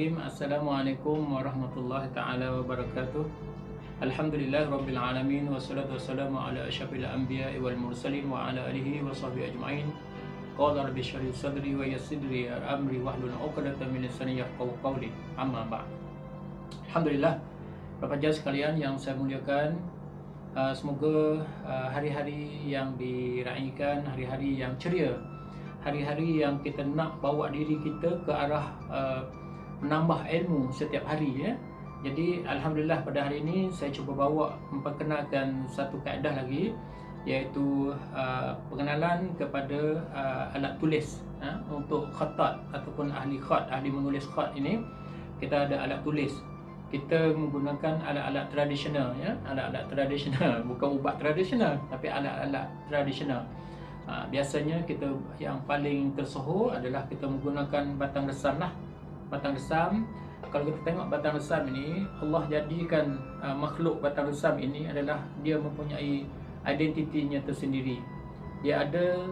Bismillahirrahmanirrahim. Assalamualaikum warahmatullahi taala wabarakatuh. Alhamdulillah rabbil alamin wassalatu wassalamu ala asyrafil anbiya'i wal mursalin wa ala alihi wa sahbihi ajma'in. Qala rabbi shrah li sadri wa yassir li amri wahlul 'uqdatam min lisani yafqahu qawli. Amma ba'd. Alhamdulillah, Bapak Jas sekalian yang saya muliakan, semoga hari-hari yang diraikan, hari-hari yang ceria, hari-hari yang kita nak bawa diri kita ke arah menambah ilmu setiap hari, ya. Jadi alhamdulillah pada hari ini saya cuba bawa memperkenalkan satu kaedah lagi, iaitu pengenalan kepada alat tulis, untuk khatat ataupun ahli khat, ahli menulis khat ini. Kita ada alat tulis, kita menggunakan alat-alat tradisional, ya, alat-alat tradisional, bukan ubat tradisional tapi alat-alat tradisional. Biasanya kita yang paling tersohor adalah kita menggunakan batang resam lah. Batang resam, kalau kita tengok batang resam ini, Allah jadikan makhluk batang resam ini adalah dia mempunyai identitinya tersendiri. Dia ada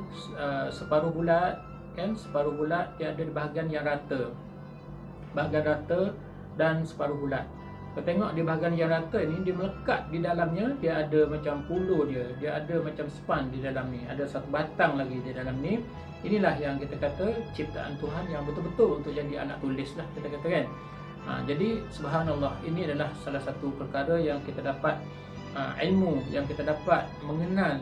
separuh bulat, kan, separuh bulat, dia ada di bahagian yang rata, bahagian rata dan separuh bulat. Kita tengok di bahagian yang rata ini, dia melekat di dalamnya, dia ada macam puluh dia ada macam span di dalam ni, ada satu batang lagi di dalam ni. Inilah yang kita kata ciptaan Tuhan yang betul-betul untuk jadi alat tulis lah, kita kata, kan. Jadi subhanallah, ini adalah salah satu perkara yang kita dapat, ilmu yang kita dapat mengenal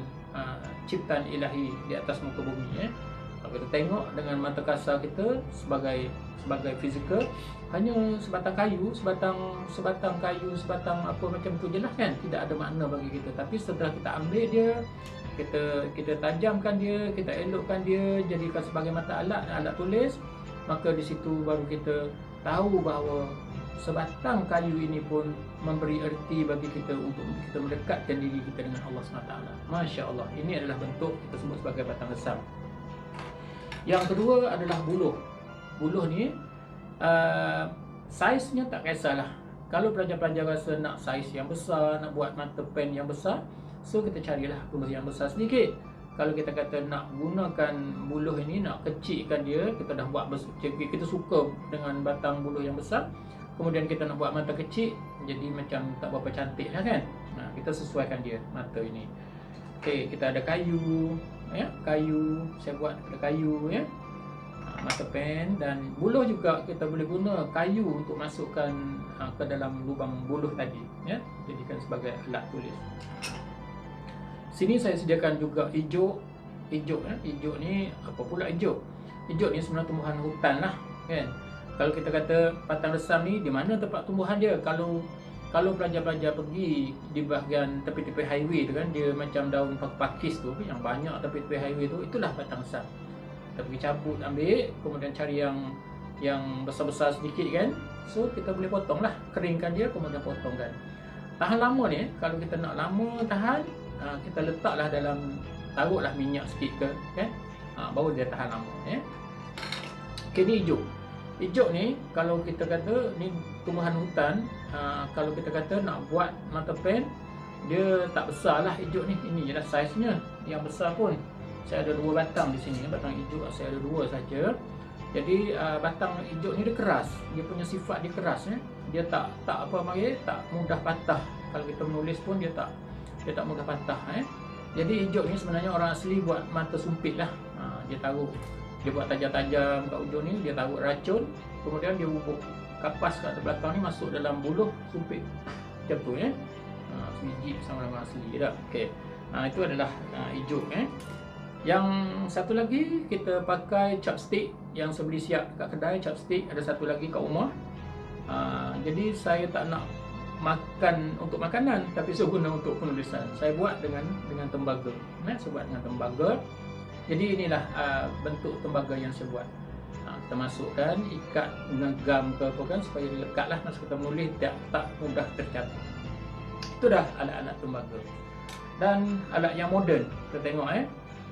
ciptaan ilahi di atas muka bumi, ya. Kalau kita tengok dengan mata kasar kita sebagai fizikal, hanya sebatang kayu, sebatang kayu, sebatang apa macam tu je lah, kan, tidak ada makna bagi kita. Tapi setelah kita ambil dia, kita tajamkan dia, kita elokkan dia, jadikan sebagai mata alat tulis, maka di situ baru kita tahu bahawa sebatang kayu ini pun memberi erti bagi kita untuk kita mendekatkan diri kita dengan Allah SWT. Masya Allah, ini adalah bentuk kita sebut sebagai batang resam. Yang kedua adalah buluh. Buluh ni saiznya tak kisahlah. Kalau pelajar-pelajar rasa nak saiz yang besar, nak buat mata pen yang besar, so kita carilah buluh yang besar sedikit. Kalau kita kata nak gunakan buluh ini, nak kecilkan dia, kita dah buat kita suka dengan batang buluh yang besar, kemudian kita nak buat mata kecil, jadi macam tak berapa cantik lah, kan. Kita sesuaikan dia mata ini. Okey, kita ada kayu, ya, kayu, saya buat ada kayu, ya, mata pen, dan buluh juga kita boleh guna kayu untuk masukkan ke dalam lubang buluh tadi, ya, jadikan sebagai alat tulis. Sini saya sediakan juga hijau, ya. Hijau ni apa pula hijau? Hijau ni sebenarnya tumbuhan hutan lah, kan. Kalau kita kata batang resam ni, di mana tempat tumbuhan dia? Kalau pelajar-pelajar pergi di bahagian tepi-tepi highway tu, kan, dia macam daun pakis tu yang banyak tepi-tepi highway tu, itulah batang resam. Kita pergi cabut, ambil, kemudian cari yang besar-besar sedikit, kan. So kita boleh potong lah, keringkan dia, kemudian potongkan. Tahan lama ni, kalau kita nak lama tahan, kita letaklah dalam, taruhlah minyak sikit ke, kan, baru dia tahan lama, ya. Okay, ni hijau. Hijau ni, kalau kita kata ni tumbuhan hutan, kalau kita kata nak buat mata pen, dia tak besar lah hijau ni. Ini je lah saiznya. Yang besar pun saya ada 2 batang di sini, batang hijau saya ada 2 saja. Jadi batang hijau ni dia keras, dia punya sifat dia keras, ya. Dia tak apa mari, tak mudah patah. Kalau kita menulis pun dia tak mudah patah, ya. Jadi hijau ni sebenarnya orang asli buat mata sumpit lah. Dia taruh, dia buat tajam-tajam kat ujung ni, dia taruh racun, kemudian dia bubuk kapas kat belakang ni, masuk dalam buluh sumpit macam tu, ya. Sebiji sama dengan asli dah. Okey. Itu adalah hijau, Yang satu lagi kita pakai chopstick yang saya beli siap kat kedai. Chopstick ada satu lagi kat rumah. Jadi saya tak nak makan untuk makanan, tapi saya guna untuk penulisan. Saya buat dengan tembaga, saya buat dengan tembaga. Jadi inilah bentuk tembaga yang saya buat. Kita masukkan, ikat dengan gam ke apa, kan, supaya dia lekat lah masa kita menulis, tak mudah tercapai. Itu dah alat-alat tembaga. Dan alat yang moden, kita tengok,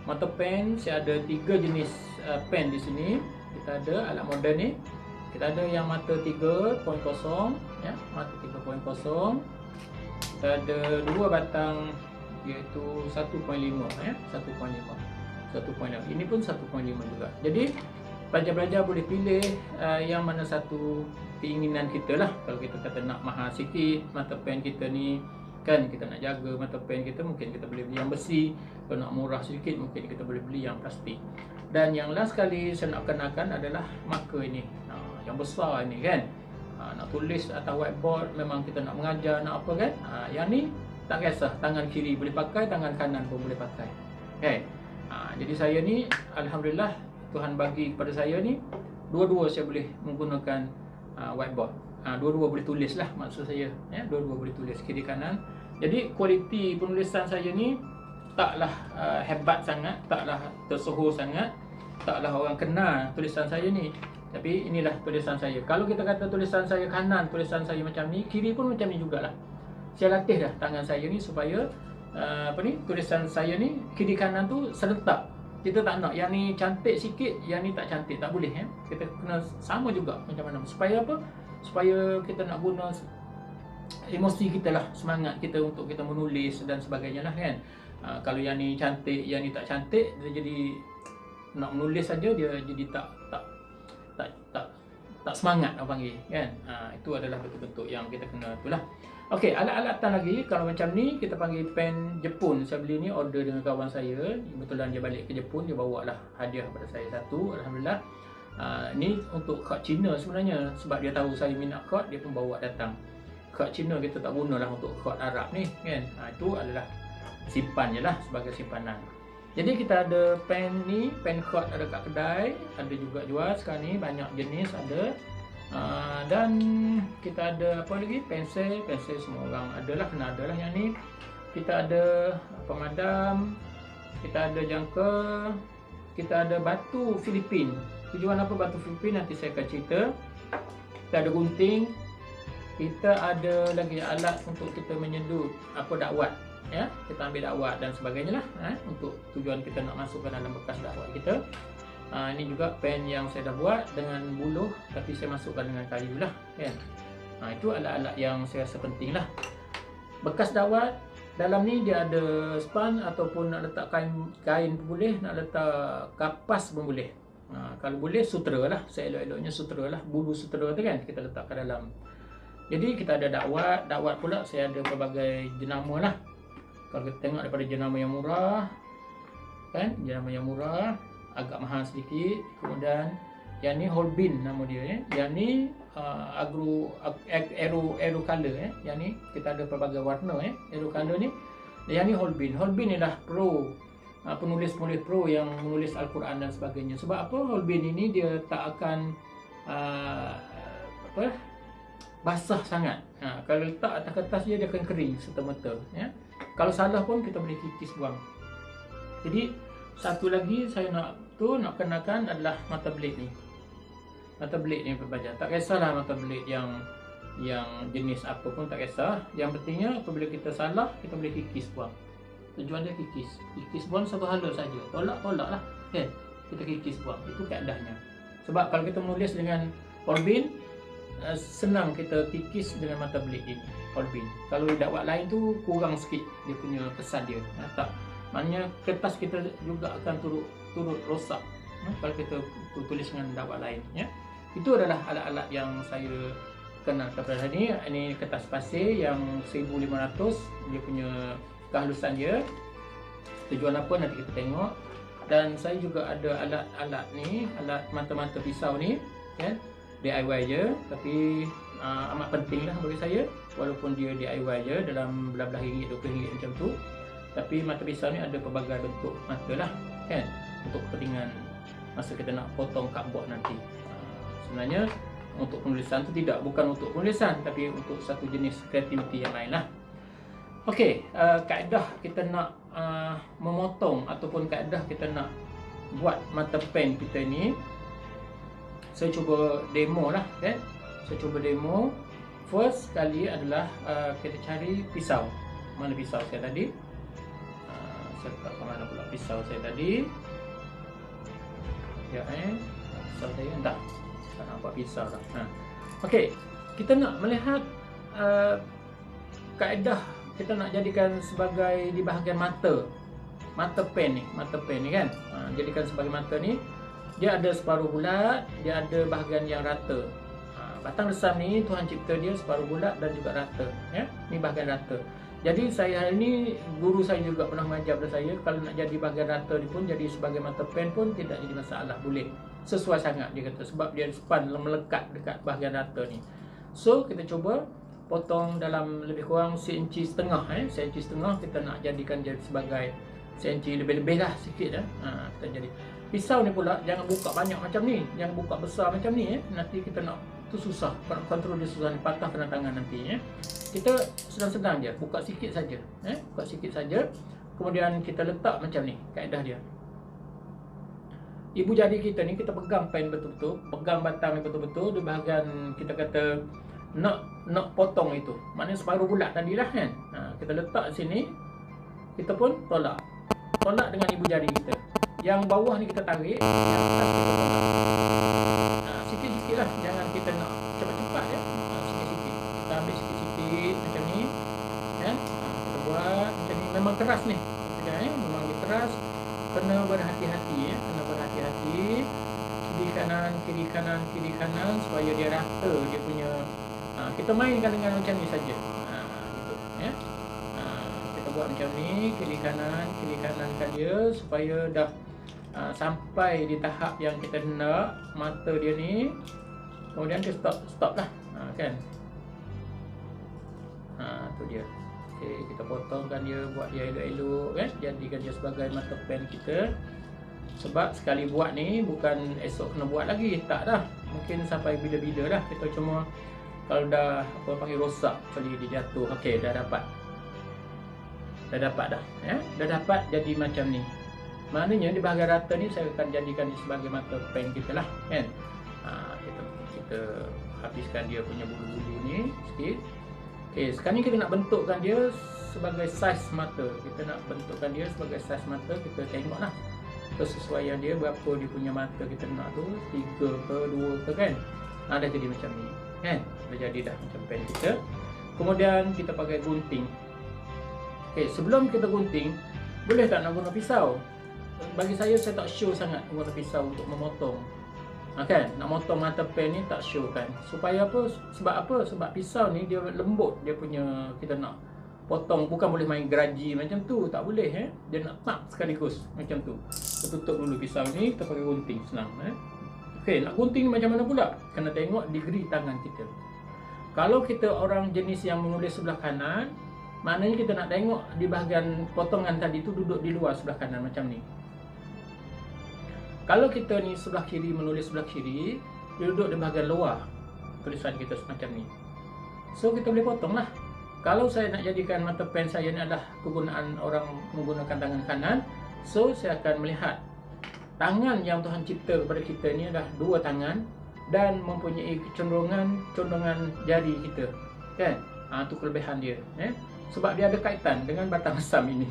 mata pen, saya ada 3 jenis pen di sini. Kita ada alat moden ni, kita ada yang mata 3.0, ya, mata 3.0. Kita ada 2 batang, iaitu 1.5, 1.5. Ini pun 1.5 juga. Jadi pelajar-pelajar boleh pilih yang mana satu keinginan kita lah. Kalau kita kata nak mahal sikit mata pen kita ni kan, kita nak jaga mata pen kita, mungkin kita boleh beli yang besi. Kalau nak murah sedikit mungkin kita boleh beli yang plastik. Dan yang last sekali saya nak kenalkan adalah marker ini, yang besar ini kan. Nak tulis atas whiteboard, memang kita nak mengajar, nak apa kan. Yang ni tak kisah, tangan kiri boleh pakai, tangan kanan pun boleh pakai. Okay. Jadi saya ni alhamdulillah Tuhan bagi kepada saya ni dua-dua saya boleh menggunakan whiteboard. Dua-dua boleh tulis lah maksud saya, ya, dua-dua boleh tulis kiri kanan. Jadi kualiti penulisan saya ni taklah hebat sangat, taklah tersohor sangat, taklah orang kenal tulisan saya ni. Tapi inilah tulisan saya. Kalau kita kata tulisan saya kanan, tulisan saya macam ni, kiri pun macam ni jugalah. Saya latih dah tangan saya ni supaya tulisan saya ni kiri kanan tu serentak. Kita tak nak yang ni cantik sikit, yang ni tak cantik, tak boleh ya. Kita kena sama juga macam mana. Supaya apa? Supaya kita nak guna emosi kita lah, semangat kita untuk kita menulis dan sebagainya lah kan. Kalau yang ni cantik, yang ni tak cantik, dia jadi nak menulis saja dia jadi tak semangat orang panggil kan. Itu adalah bentuk-bentuk yang kita kena itulah. Okey, alat-alatan lagi kalau macam ni kita panggil pen Jepun. Saya beli ni order dengan kawan saya. Kebetulan dia balik ke Jepun, dia bawa lah hadiah kepada saya satu, alhamdulillah. Ni untuk kad Cina sebenarnya, sebab dia tahu saya minat kad, dia pun bawa datang. Kad Cina kita tak gunalah untuk kad Arab ni kan. Itu adalah simpan je lah sebagai simpanan. Jadi kita ada pen ni, pen kad ada kat kedai, ada juga jual sekarang ni, banyak jenis ada. Dan kita ada apa lagi, pensel semua orang adalah, kena adalah yang ni. Kita ada pemadam, kita ada jangka, kita ada batu Filipin. Tujuan apa batu Filipin nanti saya akan cerita. Kita ada gunting, kita ada lagi alat untuk kita menyedut apa dakwat ya, kita ambil dakwat dan sebagainya lah untuk tujuan kita nak masukkan dalam bekas dakwat kita. Ini juga pen yang saya dah buat dengan buluh, tapi saya masukkan dengan kayu lah kan. Itu alat-alat yang saya rasa penting lah. Bekas dakwat dalam ni dia ada span, ataupun nak letak kain pun boleh, nak letak kapas pun boleh. Kalau boleh sutera lah, saya elok-eloknya sutera lah, bulu sutera tu kan kita letak ke dalam. Jadi kita ada dakwat pula saya ada pelbagai jenama lah. Kalau kita tengok daripada jenama yang murah kan, jenama yang murah agak mahal sedikit. Kemudian yang ni Holbein nama dia ya. Yang ni aero color ya. Yang ni kita ada pelbagai warna ya. Aero color ni. Yang ni Holbein. Holbein ialah pro, penulis-penulis pro yang menulis Al-Quran dan sebagainya. Sebab apa? Holbein ini dia tak akan basah sangat. Kalau letak atas kertas dia akan kering serta-merta ya. Kalau salah pun kita boleh kikis buang. Jadi satu lagi saya nak kenalkan adalah mata blade ni. Mata blade ni berbaja. Tak kisahlah mata blade yang jenis apa pun tak kisah. Yang pentingnya apabila kita salah kita boleh kikis buang. Tujuan dia kikis. Kikis buang satu hala saja. Tolak lah kan. Kita kikis buang. Itu keadaannya. Sebab kalau kita menulis dengan Holbein, senang kita kikis dengan mata blade ini Holbein. Kalau dakwat lain tu kurang sikit dia punya kesan dia. Tak, maknanya kertas kita juga akan turut rosak kalau kita tulis dengan dakwat lain ya. Itu adalah alat-alat yang saya kenal kepada hari ini. Ini kertas pasir yang 1500, dia punya kehalusan dia. Tujuan apa nanti kita tengok. Dan saya juga ada alat-alat ni, alat mata-mata pisau ni kan. DIY je, tapi amat penting lah bagi saya. Walaupun dia DIY je dalam belah-belah ringgit, 20 ringgit macam tu, tapi mata pisau ni ada pelbagai bentuk mata lah kan, untuk kepentingan masa kita nak potong cardboard nanti. Sebenarnya untuk penulisan tu bukan untuk penulisan, tapi untuk satu jenis kreativiti yang lain lah. Okey, kaedah kita nak memotong ataupun kaedah kita nak buat mata pen kita ni, saya cuba demo lah kan. Saya cuba demo. First sekali adalah kita cari pisau. Mana pisau saya tadi? Saya letak ke mana pula pisau saya tadi? Ya pisau saya tak nampak pisau dah. Okey, kita nak melihat kaedah kita nak jadikan sebagai di bahagian mata pen ni kan. Jadikan sebagai mata ni, dia ada separuh bulat, dia ada bahagian yang rata. batang lesam ni Tuhan cipta dia separuh bulat dan juga rata, ya. Ni bahagian rata. Jadi saya hari ni, guru saya juga pernah mengajar pada saya, kalau nak jadi bahagian rata ni pun jadi sebagai mata pen pun tidak jadi masalah, boleh. Sesuai sangat dia kata, sebab dia span melekat dekat bahagian rata ni. So kita cuba potong dalam lebih kurang seinci setengah, seinci setengah kita nak jadikan jadi sebagai seinci lebih-lebih lah sikit dah. Kita jadi. Pisau ni pula jangan buka banyak macam ni, jangan buka besar macam ni, nanti kita nak tu susah, nak kontrol dia susah, patah kena tangan nanti, Kita sedang-sedang je, buka sikit saja, buka sikit saja. Kemudian kita letak macam ni, kaedah dia. Ibu jari kita ni kita pegang pen betul-betul, pegang batang ni betul-betul di bahagian kita kata nak potong itu. Maknanya separuh bulat tadi lah kan. Kita letak sini, kita pun tolak. Tolak dengan ibu jari kita. Yang bawah ni kita tarik, yang atas kita tolak. Sikit-sikit lah, jangan kita nak cepat-cepat ya. Sikit-sikit. Kita ambil sikit-sikit macam ni. Kan? Kita buat macam ni. Memang keras ni. Memang dia keras. Kena berhati-hati ya. Kena berhati-hati. Kiri kanan, kiri kanan, kiri kanan supaya dia rata dia punya. Kita mainkan dengan macam ni saja. Gitu ya. Kita buat macam ni, kiri kanan kan dia supaya dah sampai di tahap yang kita nak mata dia ni. Kemudian dia stop lah, kan. Tu dia. Okey, kita potongkan dia, buat dia elok-elok kan, jadikan dia sebagai mata pen kita. Sebab sekali buat ni bukan esok kena buat lagi, tak dah. Mungkin sampai bila-bila dah. Kita cuma kalau dah apa panggil rosak, kali dia jatuh. Okey, dah dapat dah ya. Dah dapat jadi macam ni. Maknanya di bahagian rata ni saya akan jadikan dia sebagai mata pen kita lah kan. Kita habiskan dia punya bulu-bulu ni sikit. Okey, sekarang ni kita nak bentukkan dia sebagai saiz mata. Kita nak bentukkan dia sebagai saiz mata. Kita tengoklah kesesuaian dia, berapa dia punya mata kita nak tu, 3 ke 2 ke kan. Dah jadi macam ni kan. Dah jadi dah macam pen kita. Kemudian kita pakai gunting. Okey, sebelum kita gunting, boleh tak nak guna pisau? Bagi saya tak show sangat guna pisau untuk memotong. Kan? Nak motong mata pen ni tak show kan. Supaya apa? Sebab apa? Sebab pisau ni dia lembut, dia punya kita nak potong, bukan boleh main geraji macam tu, tak boleh Dia nak tak sekaligus macam tu. Kita tutup dulu pisau ni, kita pakai gunting, senang Okey, nak gunting macam mana pula? Kena tengok degree tangan kita. Kalau kita orang jenis yang menulis sebelah kanan, maknanya kita nak tengok di bahagian potongan tadi tu duduk di luar sebelah kanan macam ni. Kalau kita ni sebelah kiri, menulis sebelah kiri, dia duduk di bahagian luar tulisan kita macam ni. So kita boleh potong lah. Kalau saya nak jadikan mata pen saya ni adalah kegunaan orang menggunakan tangan kanan, so saya akan melihat tangan yang Tuhan cipta kepada kita ni adalah 2 tangan dan mempunyai condongan jari kita kan. Itu kelebihan dia sebab dia ada kaitan dengan batang lesam ini.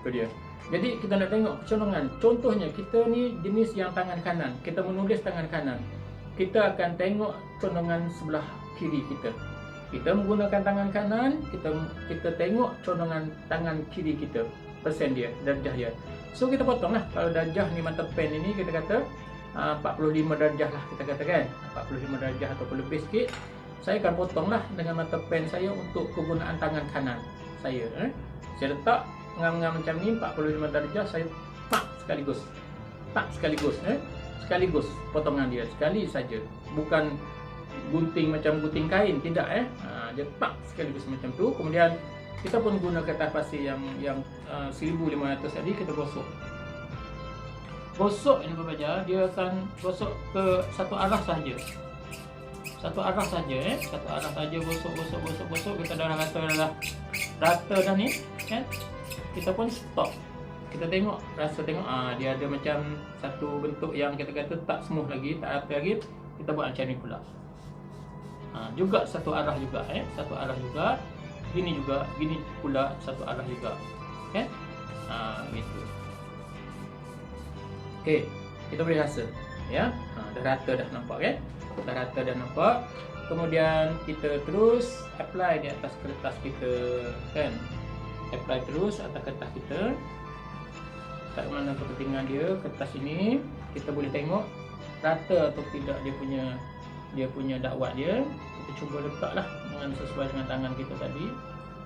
Itu dia. Jadi kita nak tengok kecolongan. Contohnya kita ni jenis yang tangan kanan, kita menulis tangan kanan, kita akan tengok condongan sebelah kiri kita. Kita menggunakan tangan kanan, kita tengok condongan tangan kiri kita, persen dia, darjah dia. So kita potong lah. Kalau darjah ni mata pen ini kita kata 45 darjah lah kita katakan, 45 darjah ataupun lebih sikit. Saya akan potong lah dengan mata pen saya untuk kegunaan tangan kanan saya. Saya letak ngam-ngam macam ni, 45 darjah, saya sekaligus potongan dia sekali saja, bukan gunting macam gunting kain, tidak dia sekaligus macam tu. Kemudian kita pun guna kertas pasir yang 1500 tadi, kita gosok ini berbeza, dia akan gosok ke satu arah saja, satu arah saja, gosok, kita dah rata dah ni kan. Kita pun stop, kita tengok, dia ada macam satu bentuk yang kita kata tak smooth lagi, tak rata lagi, kita buat macam ni pula. Juga satu arah juga satu arah juga, gini pula satu arah juga kan. Gitu. Okey, kita boleh rasa ya. Dah rata dah nampak kan, dah rata dah nampak. Kemudian kita terus apply di atas kertas kita kan, apply terus atas kertas kita. Tak mana kepentingan dia, kertas ini kita boleh tengok rata atau tidak dia punya dia punya dakwat dia. Kita cuba letaklah dengan sesuai dengan tangan kita tadi.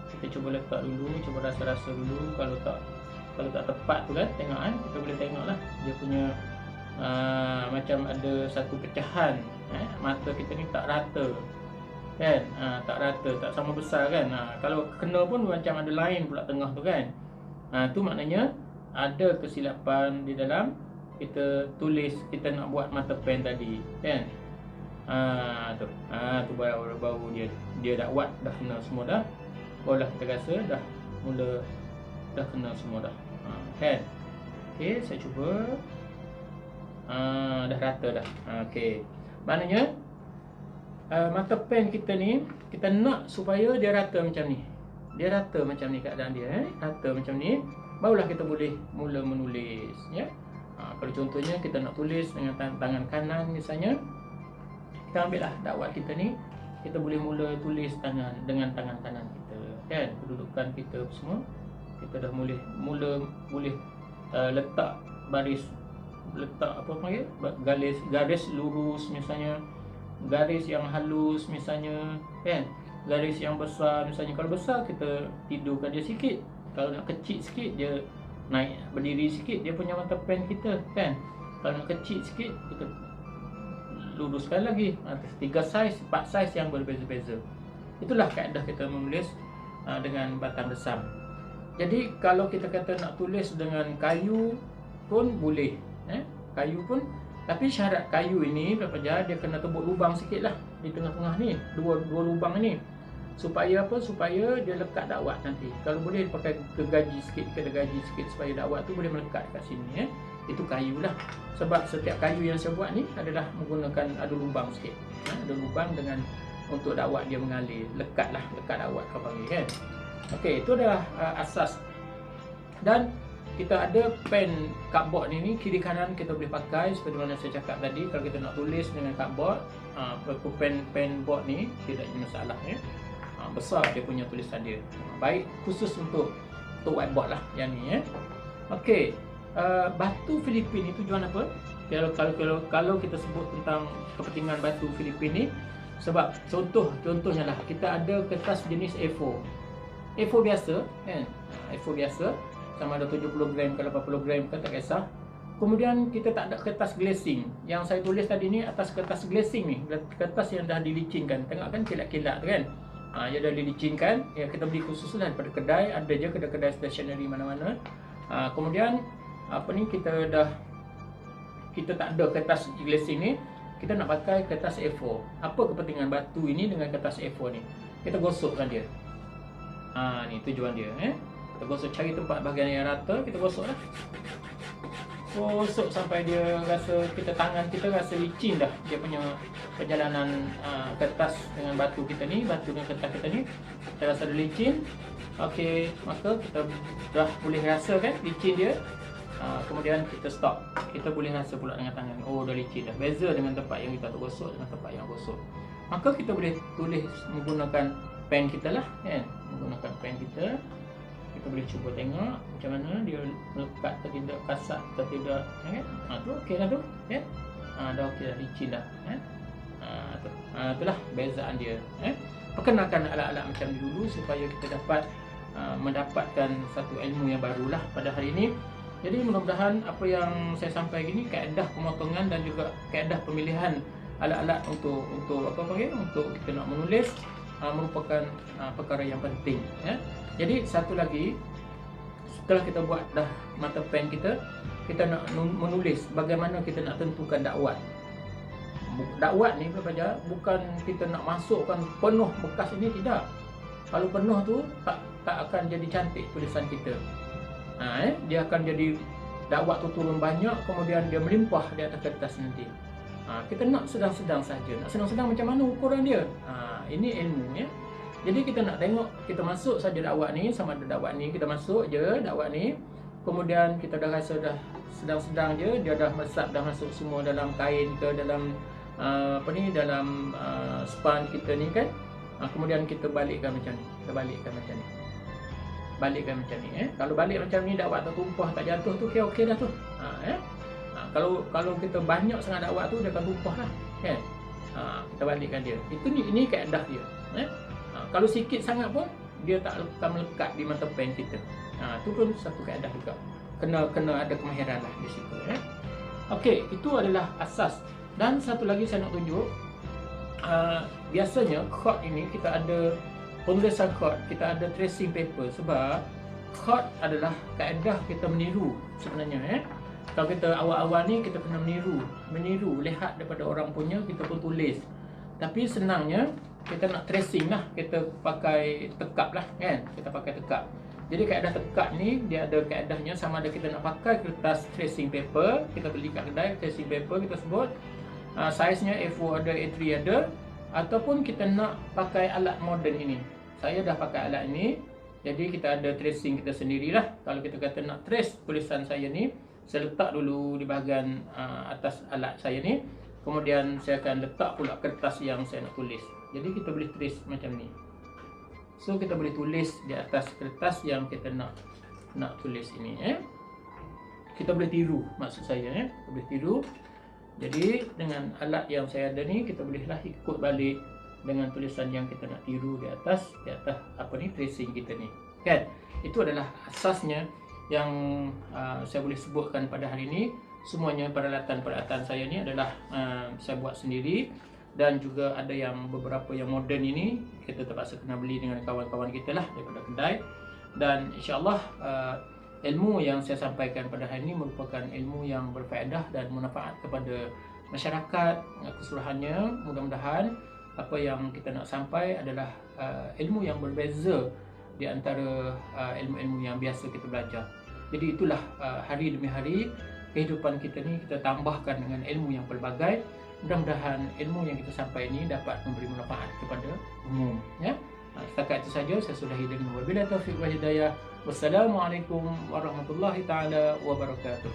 Kita cuba letak dulu, cuba rasa-rasa dulu. Kalau tak tepat tu kan, tengok kan, kita boleh tengoklah dia punya macam ada satu pecahan. Mata kita ni tak rata kan, tak rata, tak sama besar kan. Kalau kena pun macam ada line pula tengah tu kan. Tu maknanya ada kesilapan di dalam kita tulis, kita nak buat mata pen tadi kan. Tu baru dia dakwat dah kena semua dah. Barulah kita rasa dah mula dah kena semua dah. Kan. Okey, saya cuba. Dah rata dah. Okey. Maknanya mata pen kita ni kita nak supaya dia rata macam ni. Dia rata macam ni keadaan dia, rata macam ni, barulah kita boleh mula menulis ya. Kalau contohnya kita nak tulis dengan tangan kanan misalnya, kita ambillah dakwat kita ni, kita boleh mula tulis dengan tangan kanan kita kan. Kedudukan kita semua kita dah mula boleh letak baris, letak apa panggil, garis lurus misalnya, garis yang halus misalnya kan, garis yang besar misalnya. Kalau besar kita tidurkan dia sikit, kalau nak kecil sikit dia naik berdiri sikit dia punya mata pen kita kan. Kalau nak kecil sikit kita luruskan lagi. 3 saiz, 4 saiz yang berbeza-beza. Itulah kaedah kita menulis dengan batang desam. Jadi kalau kita kata nak tulis dengan kayu pun boleh, kayu pun, tapi syarat kayu ini dia kena tebuk lubang sikit lah di tengah-tengah ni, dua lubang ni, supaya apa? Supaya dia lekat dakwat nanti. Kalau boleh pakai gergaji sikit supaya dakwat tu boleh melekat kat sini Itu kayu lah. Sebab setiap kayu yang saya buat ni adalah menggunakan ada lubang sikit, ada lubang dengan untuk dakwat dia mengalir, lekat dakwat kau panggil kan. Okey, itu adalah asas. Dan kita ada pen cardboard ni kiri kanan kita boleh pakai seperti mana saya cakap tadi. Kalau kita nak tulis dengan cardboard, pen board ni tidak ada masalah besar dia punya tulisan dia. Baik khusus untuk whiteboard lah yang ni Okey, batu Filipin ni tujuan apa? Kalau kita sebut tentang kepentingan batu Filipin ni, sebab contohnya lah kita ada kertas jenis A4 biasa kan, A4 biasa sama ada 70 gram ke 80 gram ke tak kisah. Kemudian kita tak ada kertas glazing. Yang saya tulis tadi ni atas kertas glazing ni, kertas yang dah dilicinkan. Tengok kan kilat-kilat tu kan. Dia dah dilicinkan. Ya, kita beli khusus lah daripada kedai. Ada je kedai-kedai stationery mana-mana. Kemudian apa ni, kita tak ada kertas glazing ni, kita nak pakai kertas A4. Apa kepentingan batu ini dengan kertas A4 ni? Kita gosokkan dia. Ni tujuan dia kita gosok, cari tempat bahagian yang rata, kita gosok lah. Gosok sampai dia rasa, tangan kita rasa licin dah dia punya perjalanan kertas dengan batu kita ni, batu dengan kertas kita ni, kita rasa dia licin. Okey, maka kita dah boleh rasa kan licin dia. Kemudian kita stop. Kita boleh rasa pula dengan tangan, oh dah licin dah. Beza dengan tempat yang kita tak gosok dengan tempat yang gosok. Maka kita boleh tulis menggunakan pen kita lah kan. Menggunakan pen kita boleh cuba tengok macam mana dia melekat atau tidak, kasar atau tidak kan. Tu okey dah tu kan. Dah okey dah, licin dah tu. Itulah bezaan dia perkenalkan alat-alat macam ni dulu supaya kita dapat mendapatkan satu ilmu yang barulah pada hari ini. Jadi mudah-mudahan apa yang saya sampaikan ini, kaedah pemotongan dan juga kaedah pemilihan alat-alat untuk apa panggil, untuk kita nak menulis merupakan perkara yang penting Jadi satu lagi, setelah kita buat dah mata pen kita nak menulis, bagaimana kita nak tentukan dakwat. Dakwat ni belajar bukan kita nak masukkan penuh bekas ini, tidak. Kalau penuh tu tak akan jadi cantik tulisan kita. Dia akan jadi dakwat tu turun banyak, kemudian dia melimpah di atas kertas nanti. Kita nak sedang-sedang saja. Nak sedang-sedang macam mana ukuran dia? Ini ilmu Jadi kita nak tengok, kita masuk saja dakwat ni, sama ada dakwat ni kita masuk je dakwat ni. Kemudian kita dah rasa dah sedang-sedang je, dia dah meresap, dah masuk semua dalam kain ke dalam dalam span kita ni kan. Kemudian kita balikkan macam ni. Balikkan macam ni Kalau balik macam ni, dakwat tertumpah tak jatuh tu, okey dah tu. Kalau kita banyak sangat dakwat tu, dia akan tumpah lah kan. Kita balikkan dia. Ini kaedah dia. Kalau sikit sangat pun dia tak akan melekat di mata pen kita. Itu pun satu kaedah juga. Kena ada kemahiran lah di situ. Okey, itu adalah asas. Dan satu lagi saya nak tunjuk, biasanya chord ini kita ada penulisan chord, kita ada tracing paper, sebab chord adalah kaedah kita meniru sebenarnya. Kalau kita awal-awal ni kita kena meniru, lihat daripada orang punya, kita pun tulis. Tapi senangnya kita nak tracing lah, kita pakai tekap lah kan, kita pakai tekap. Jadi kaedah tekap ni dia ada kaedahnya, sama ada kita nak pakai kertas tracing paper, kita beli kat kedai tracing paper, kita sebut saiznya A4 ada, A3 ada, ataupun kita nak pakai alat moden ini. Saya dah pakai alat ini, jadi kita ada tracing kita sendirilah. Kalau kita kata nak trace tulisan saya ni, saya letak dulu di bahagian atas alat saya ni, kemudian saya akan letak pula kertas yang saya nak tulis. Jadi kita boleh trace macam ni. So kita boleh tulis di atas kertas yang kita nak tulis ini. Kita boleh tiru, maksud saya kita boleh tiru. Jadi dengan alat yang saya ada ni, kita bolehlah ikut balik dengan tulisan yang kita nak tiru di atas apa ni, tracing kita ni kan. Itu adalah asasnya yang saya boleh sebutkan pada hari ini. Semuanya peralatan saya ni adalah saya buat sendiri, dan juga ada yang beberapa yang moden ini kita terpaksa kena beli dengan kawan-kawan kita lah daripada kedai. Dan insya-Allah ilmu yang saya sampaikan pada hari ini merupakan ilmu yang berfaedah dan bermanfaat kepada masyarakat keseluruhannya. Mudah-mudahan apa yang kita nak sampai adalah ilmu yang berbeza di antara ilmu-ilmu yang biasa kita belajar. Jadi itulah hari demi hari kehidupan kita ni kita tambahkan dengan ilmu yang pelbagai. Mudah-mudahan ilmu yang kita sampai ini dapat memberi manfaat kepada umum ya. Setakat itu saja saya sudahi dengan wabillahi taufiq wal hidayah. Wassalamualaikum warahmatullahi taala wabarakatuh.